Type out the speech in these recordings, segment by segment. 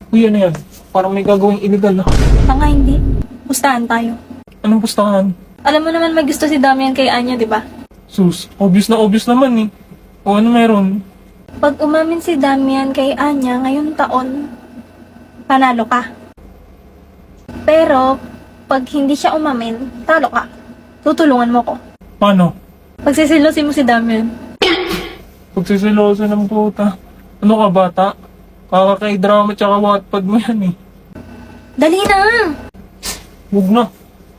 Uy, ano yan? Parang may gagawing illegal, ah. Tanga hindi. Pustahan tayo. Anong pustahan? Alam mo naman may gusto si Damian kay Anya, di ba? Sus, obvious na obvious naman, eh. O ano meron? Pag umamin si Damian kay Anya ngayong taon, panalo ka. Pero, pag hindi siya umamin, talo ka. Tutulungan mo ko. Paano? Pagsisilosin mo si Damian. Pagsisiloso ng puta. Ano ka, bata? Kakakay-drama tsaka Wattpad mo yan, eh. Dali na! Huwag na.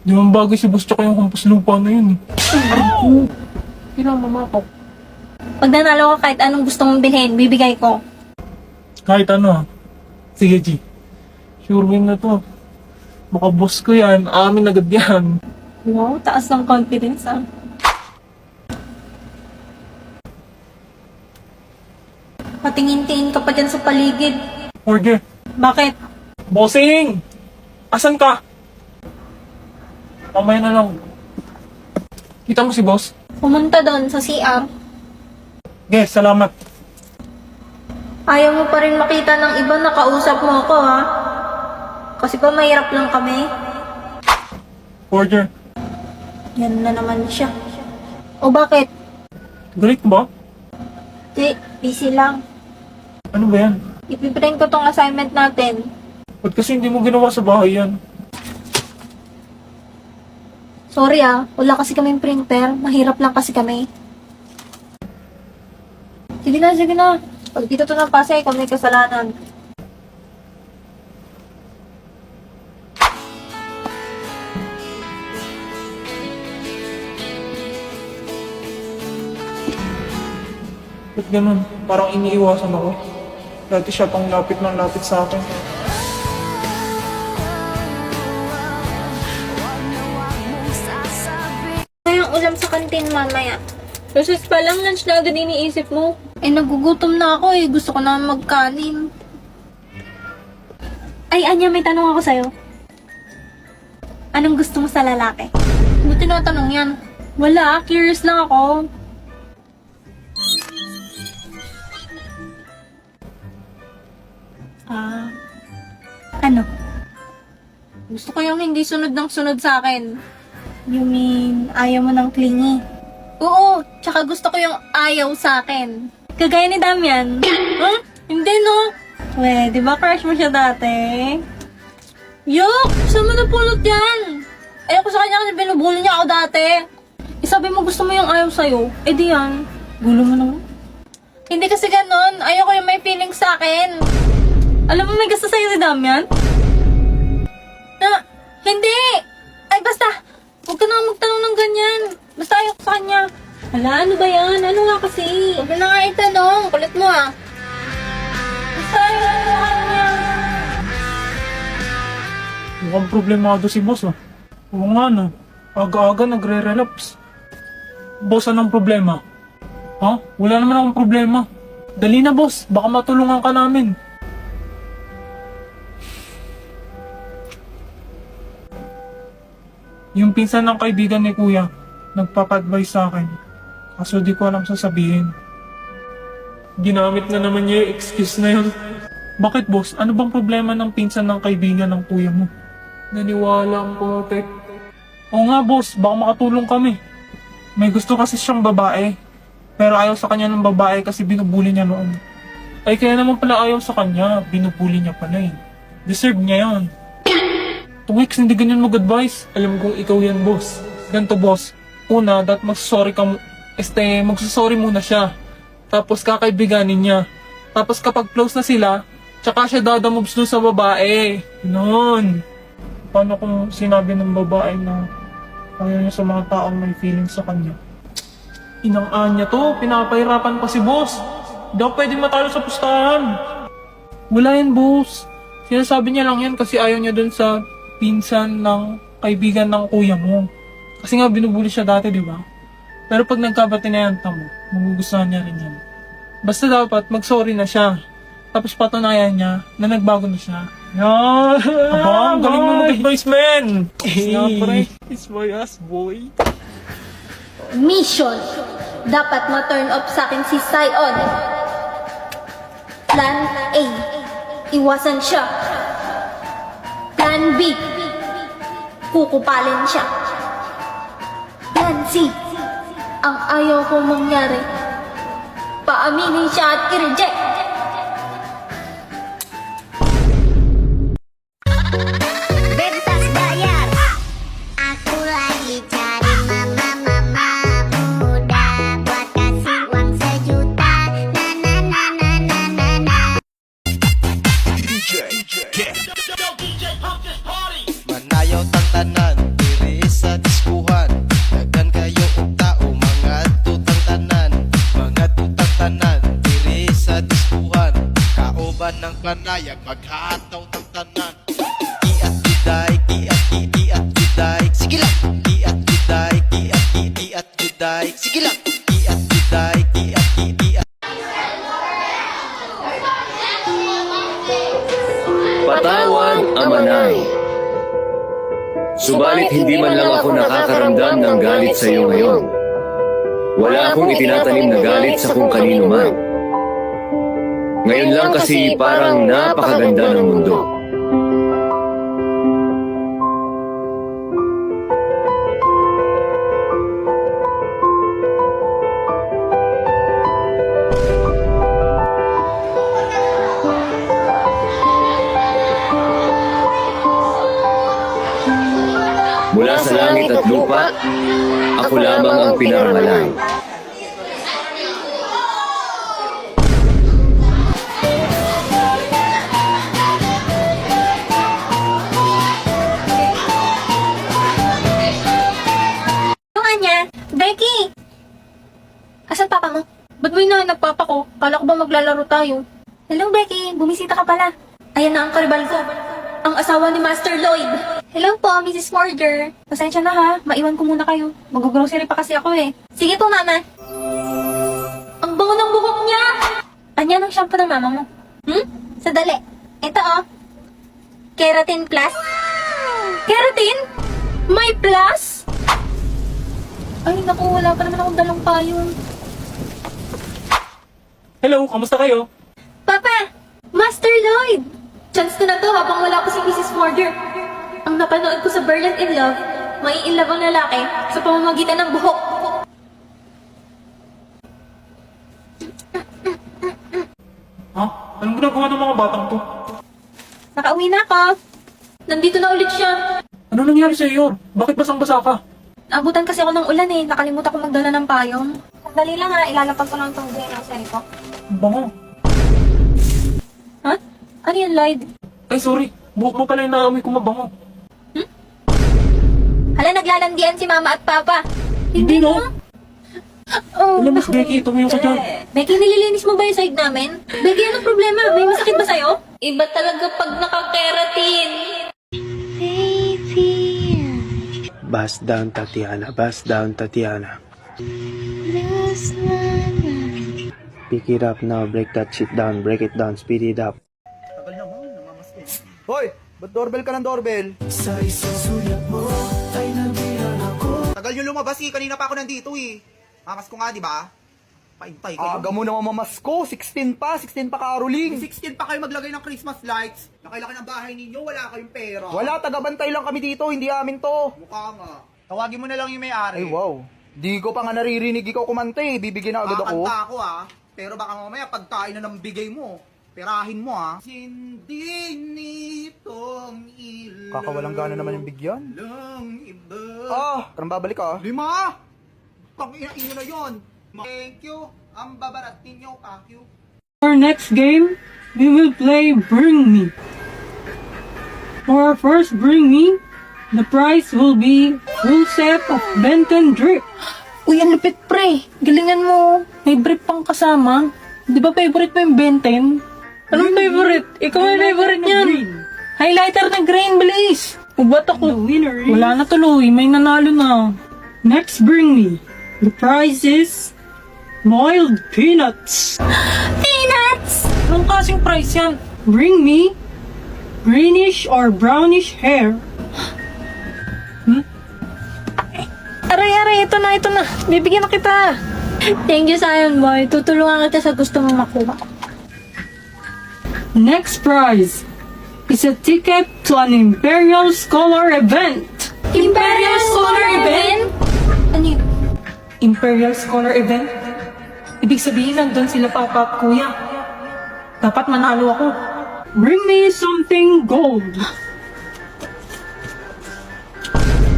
Di man bagay si boss tsaka yung hampas lupa na yun, eh. Pinamamatok. Pag nanalo ka kahit anong gusto mong bilhin, bibigay ko. Kahit ano, ah. Sige, G. Sure win na to. Baka boss ko yan. Amin agad yan. Wow, taas ng confidence ah. Patingin-tingin ka pa dyan sa paligid. Order. Bakit? Bossing! Asan ka? Mamaya na lang. Kita mo si boss? Pumunta doon sa CR. Yes, salamat. Ayaw mo pa rin makita ng iba na kausap mo ako ha? Kasi pa mahirap lang kami. Order. Yan na naman siya. O bakit? Galit ba? Di, busy lang. Ano ba yan? Ipiprint ko tong assignment natin. Ba't kasi hindi mo ginawa sa bahay yan? Sorry wala kasi kaming printer. Mahirap lang kasi kami. Sige na, sige na. Pag dito to napasa, ikaw may kasalanan. Ba't ganun? Parang iniiwasan ako. Dati siya pang lapit ng lapit sa akin. Kayang ulam sa kantin mamaya. Recess pa lang, lunch na agad iniisip mo. Eh, nagugutom na ako eh. Gusto ko na magkanin. Ay, Anya, may tanong ako sa'yo. Anong gusto mo sa lalaki? Ano tinatanong yan? Wala, curious lang ako. Ano? Gusto ko yung hindi sunod ng sunod sa akin. You mean, ayaw mo ng clingy? Oo, tsaka gusto ko yung ayaw sa akin. Kagaya ni Damian. Huh? Hindi no? We, di ba crush mo siya dati? Yok! Saan mo napulot yan? Ayoko sa kanya kasi binubuli niya ako dati. Sabi mo gusto mo yung ayaw sa'yo. Eh di yan. Gulo mo naman. Hindi kasi ganon. Ayoko yung may feelings sa akin. Alam mo may gusto sa'yo si Damian? Hindi! Ay basta! Huwag ka na magtanong ng ganyan. Basta ayoko sa kanya. Hala, ano ba yan? Ano nga kasi? Huwag na nga itanong. Kulit mo Basta ayoko sa kanya. Mukhang problemado si boss, ah. Oo nga, no. Aga-aga nagre-relapse. Boss, anong problema? Ha? Wala naman akong problema. Dali na, boss. Baka matulungan ka namin. Yung pinsan ng kaibigan ni kuya, nagpapa-advise sa akin. Kaso di ko alam sasabihin. Ginamit na naman niya yung excuse na yun. Bakit, boss? Ano bang problema ng pinsan ng kaibigan ng kuya mo? Naniwala ang putek. Oo nga, boss. Baka makatulong kami. May gusto kasi siyang babae. Pero ayaw sa kanya ng babae kasi binubuli niya noon. Ay kaya naman pala ayaw sa kanya. Binubuli niya pala eh. Deserve niya yan. 2 weeks hindi ganyan mag-advise. Alam kong ikaw yan, boss. Ganto, boss. Una, magsasorry ka magsasorry muna siya. Tapos kakaibiganin niya. Tapos kapag close na sila, tsaka siya dadamoves dun sa babae. Noon. Paano kung sinabi ng babae na ayaw niya sa mga taong may feelings sa kanya? Inang niya to, pinapahirapan pa si boss. Hindi ako pwede matalo sa pustahan. Wala yan, boss. Sinasabi niya lang yan kasi ayaw niya dun sa pinsan ng kaibigan ng kuya mo. Kasi nga binubuli siya dati, di ba? Pero pag nagkabatinayanta mo, magugustuhan niya rin yan. Basta dapat mag-sorry na siya. Tapos patunayan niya na nagbago na siya. Yan! Aba, ang galing mo mag-advise, man! Hey, it's my ass, boy. Mission! Dapat ma-turn off sa akin si Sion. Plan A. iwasan siya. Plan B, kukupalin siya. Plan C, ang ayaw kong mangyari, paaminin siya at i-reject. Bebas bayar. Aku lagi cari mama muda buat kasih uang 1 juta. Na na na na na na na. Manayaw tang tanan, diri sa diskuhan. Daghan kayo og tao, mga tutang tanan. Mga tutang tanan, diri sa diskuhan. Kauban ng planayag, maghataw tang tanan. Kiat juday, kiat juday. Sige lang. Kiat juday, kiat juday. Sige lang. Kiat juday, kiat. Patawad, Amanay. Subalit hindi man lang ako nakakaramdam ng galit sa iyo ngayon. Wala akong itinatanim na galit sa kung kanino man. Ngayon lang kasi parang napakaganda ng mundo. Mula sa langit at lupa, ako lamang ang pinarangalan. Ano nga niya? Becky! Asan papa mo? Ba't mo hinahanap papa ko? Kala ko ba maglalaro tayo? Hello, Becky. Bumisita ka pala. Ayan na ang karibal ko. Ang asawa ni Master Lloyd. Hello po, Mrs. Morger. Pasensya na ha. Maiwan ko muna kayo. Mag-grocery pa kasi ako eh. Sige po, mama. Ang bango ng buhok niya! Anya ng shampoo ng mama mo? Sadali. Ito oh. Keratin Plus. Keratin? May plus? Ay, naku, wala pa naman akong dalang payong. Hello, kamusta kayo? Papa! Master Lloyd! Chance ko na to habang wala pa si Mrs. Morger. Ang napanood ko sa Berlin in Love, mai-inlove ang lalaki sa pamamagitan ng buhok. Ha? Anong ginagawa ng mga batang to? Nakauwi na ako. Nandito na ulit siya. Ano nangyari sa iyo? Bakit basang-basa ka? Abutan kasi ako ng ulan eh. Nakalimutan ko magdala ng payong. Sandali lang ha, ilalapag ko lang itong grocery ko. Ang bango. Ha? Ano yan, Lloyd? Ay, sorry. Buhok mo pala yung naamoy ko mabango. Hala, naglalandian si mama at papa. Hindi, no? Oh, Alam mo, Becky, tumayo ka dyan. Becky, nililinis mo ba yung side namin? Becky, anong problema? May masakit ba sa'yo? Iba talaga pag nakakeratin. Bust down, Tatiana. Bust down, Tatiana. Pick it up now. Break that shit down. Break it down. Speed it up. Tagal naman, namamasko. Hoy, ba't doorbell ka ng doorbell? Tagal nyo lumabas eh, kanina pa ako nandito eh. Mamas ko nga, di ba? Paintay kayo. Aga mo naman mamasko, 16 pa Caroling. 16 pa kayo maglagay ng Christmas lights. Nakailangan ng bahay ninyo, wala kayong pera. Wala, tagabantay lang kami dito, hindi amin to. Mukha nga. Tawagin mo na lang yung may-ari. Ay wow, di ko pa nga naririnig ikaw kumante, bibigyan na agad ako. Kakanta ako ah. Pero baka mamaya pagkain na ng bigay mo, perahin mo ah. Hindi nitong ilang. Kakawalang gana naman yung bigyan. Lang iba. Parang babalik ka. 5! Pang-ina na yun. Thank you. Ang babarat ninyo, Pakyo. For our next game, we will play Bring Me. For our first Bring Me, the prize will be full set of Benton drip. Uy, ang lupit pre. Galingan mo. May drip pang kasama. Di ba favorite mo yung Benton? Anong favorite? Ikaw yung favorite niyan. Highlighter na green, bilis. Ubat ako. Wala na tuloy. May nanalo na. Next Bring Me. The prize is Mild Peanuts. Peanuts! Anong kasing price yan? Bring me greenish or brownish hair. Aray, ito na. Bibigyan na kita. Thank you, Sion Boy. Tutulungan kita sa gusto mong makuha. Next prize is a ticket to an Imperial Scholar event. Imperial Scholar Event? Ano yun? Imperial Scholar Event? Ibig sabihin, nandun sila papa at kuya. Dapat manalo ako. Bring me something gold.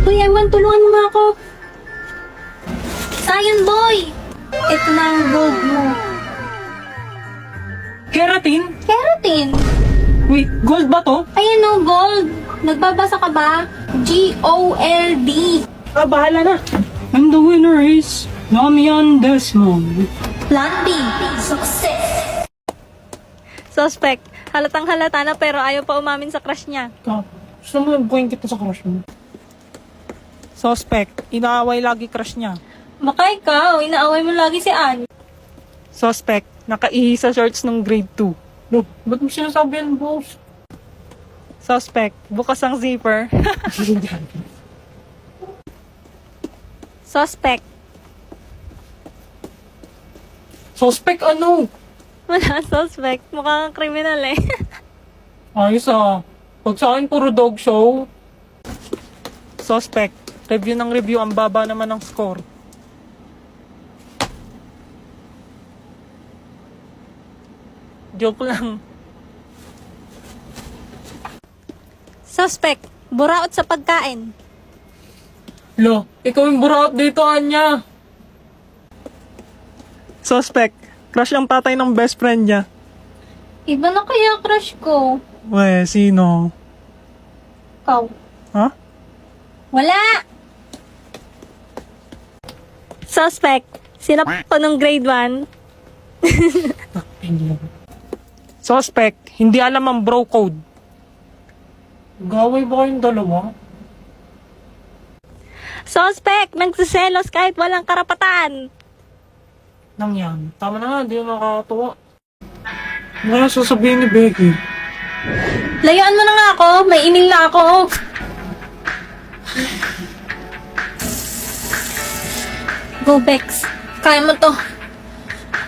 Uy, Ewan, tulungan mo ako. Scion Boy! Ito na ang gold mo. Keratin? Keratin! Wait, gold ba to? Ayan o, gold. Nagbabasa ka ba? G-O-L-D. Ah, bahala na. And the winner is Damian Desmond. Plan B. Success. Suspect. Halatang halata na pero ayaw pa umamin sa crush niya. Ka, gusto mo nag-point kita sa crush mo? Suspect, inaaway lagi crush niya. Baka ikaw, inaaway mo lagi si Ann. Suspect, nakaihi sa shorts ng grade 2. No, ba't mo sinasabi yan, boss? Suspect, bukas ang zipper. Suspect. Suspect ano? Wala, suspect. Mukhang kriminal eh. Ayos ah. Pag sa akin puro dog show. Suspect, review ng review, ang baba naman ng score. Joke lang. Suspect. Buraot sa pagkain. Lo, ikaw yung buraot dito, Anya. Suspect, crush ang tatay ng best friend niya. Iba na kaya crush ko. Weh, sino? Ikaw. Ha? Wala! Suspect. Sinap ko nung grade 1. Suspect, hindi alam ang bro code. Gaway ba kayong dalawa? Suspect. Nagsiselos kahit walang karapatan. Nang yan. Tama na nga, hindi na nakakatuwa. Ano kaya sasabihin ni Becky? Layuan mo na nga ako. May inil na ako. Go, Bex. Kaya mo to.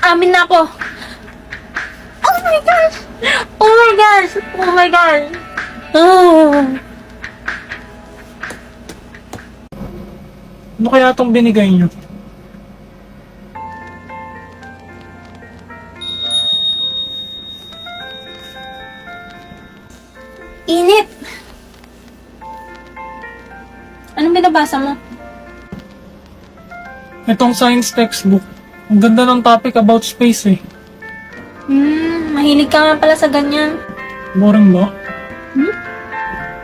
Amin na ako. Oh my gosh! Oh my gosh! Oh my gosh! Oh. Ano kaya itong binigay niyo? Init! Anong binabasa mo? Itong science textbook. Ang ganda ng topic about space eh. Mahilig ka nga pala sa ganyan. Boring ba?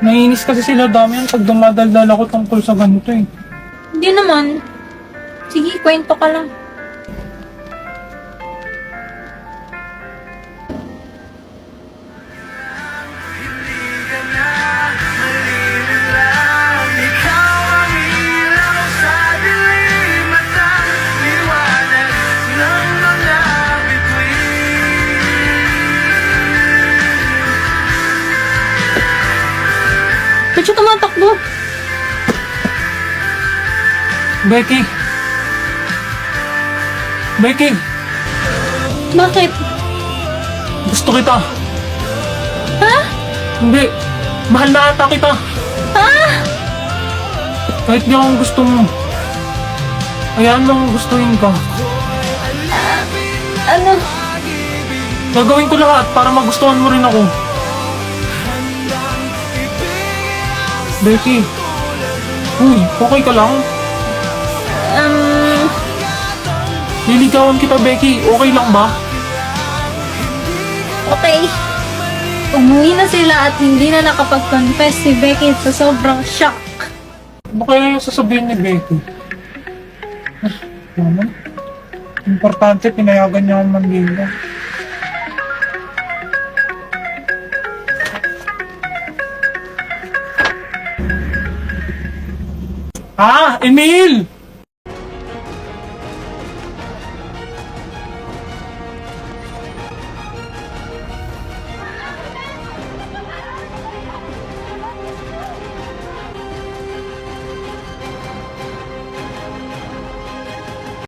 Naiinis kasi sila dami yan pag dumadaldal ako tungkol sa ganito eh. Hindi naman. Sige, kwento ka lang. Ba't siya tumatakbo? Becky! Becky! Bakit? Gusto kita! Ha? Hindi! Mahal na ata kita! Ha? Kahit di akong gusto mo. Hayaan mo akong gustuhin ka. Ano? Gagawin ko lahat para magustuhan mo rin ako. Becky! Uy, okay ka lang? Liligawan kita, Becky. Okay lang ba? Okay. Umuwi na sila at hindi na nakapag-confess si Becky sa sobrang shock. Ano kaya yung sasabihin ni Becky? Naman. Importante, pinayagan niya akong manligaw. Ah, Emil!